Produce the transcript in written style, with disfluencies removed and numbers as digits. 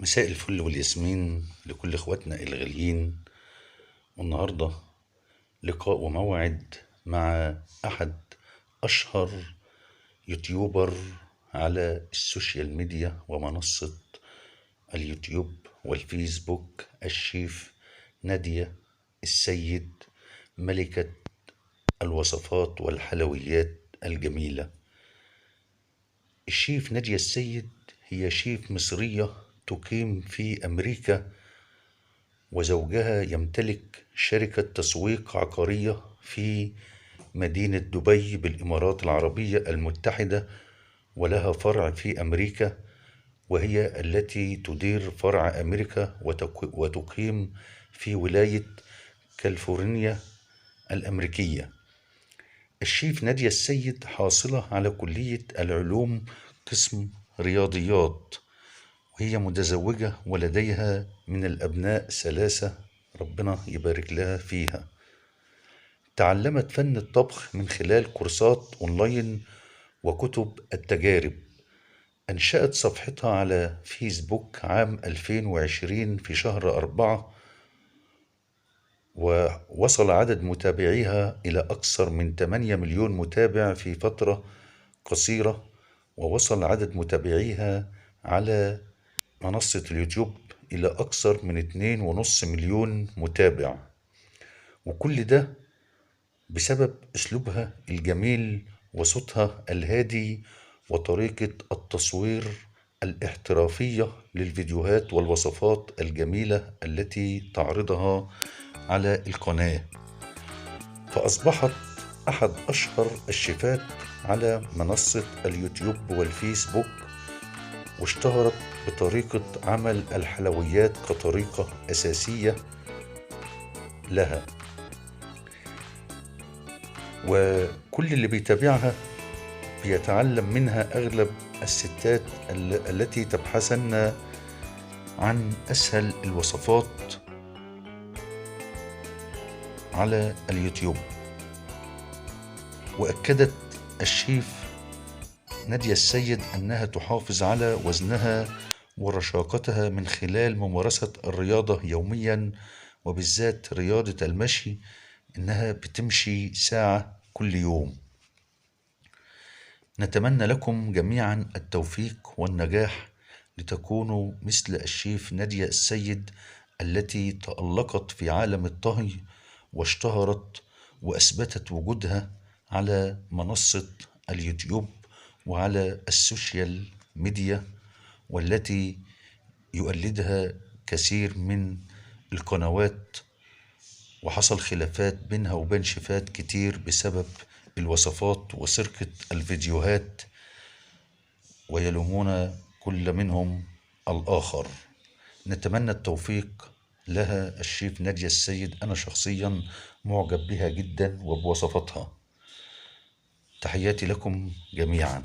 مساء الفل والياسمين لكل اخواتنا الغاليين. والنهارده لقاء وموعد مع احد اشهر يوتيوبر على السوشيال ميديا ومنصة اليوتيوب والفيسبوك، الشيف نادية السيد، ملكة الوصفات والحلويات الجميلة. الشيف نادية السيد هي شيف مصرية تقيم في أمريكا، وزوجها يمتلك شركة تسويق عقارية في مدينة دبي بالإمارات العربية المتحدة، ولها فرع في أمريكا، وهي التي تدير فرع أمريكا وتقيم في ولاية كاليفورنيا الأمريكية. الشيف نادية السيد حاصلة على كلية العلوم قسم رياضيات، وهي متزوجة ولديها من الأبناء 3، ربنا يبارك لها فيها. تعلمت فن الطبخ من خلال كورسات أونلاين وكتب التجارب. أنشأت صفحتها على فيسبوك عام 2020 في شهر 4، ووصل عدد متابعيها إلى أكثر من 8 مليون متابع في فترة قصيرة، ووصل عدد متابعيها على منصة اليوتيوب إلى أكثر من 2.5 مليون متابع. وكل ده بسبب أسلوبها الجميل وصوتها الهادي وطريقة التصوير الاحترافية للفيديوهات والوصفات الجميلة التي تعرضها على القناة. فأصبحت أحد أشهر الشيفات على منصة اليوتيوب والفيسبوك، واشتهرت بطريقة عمل الحلويات كطريقة أساسية لها، وكل اللي بيتابعها بيتعلم منها أغلب الستات التي تبحثن عن أسهل الوصفات على اليوتيوب. وأكدت الشيف نادية السيد أنها تحافظ على وزنها ورشاقتها من خلال ممارسة الرياضة يوميا، وبالذات رياضة المشي، إنها بتمشي ساعة كل يوم. نتمنى لكم جميعا التوفيق والنجاح لتكونوا مثل الشيف نادية السيد التي تألقت في عالم الطهي واشتهرت وأثبتت وجودها على منصة اليوتيوب وعلى السوشيال ميديا، والتي يؤلدها كثير من القنوات، وحصل خلافات بينها وبين شيفات كتير بسبب الوصفات وسرقة الفيديوهات، ويلومون كل منهم الآخر. نتمنى التوفيق لها الشيف نادية السيد. أنا شخصيا معجب بها جدا وبوصفاتها. تحياتي لكم جميعا.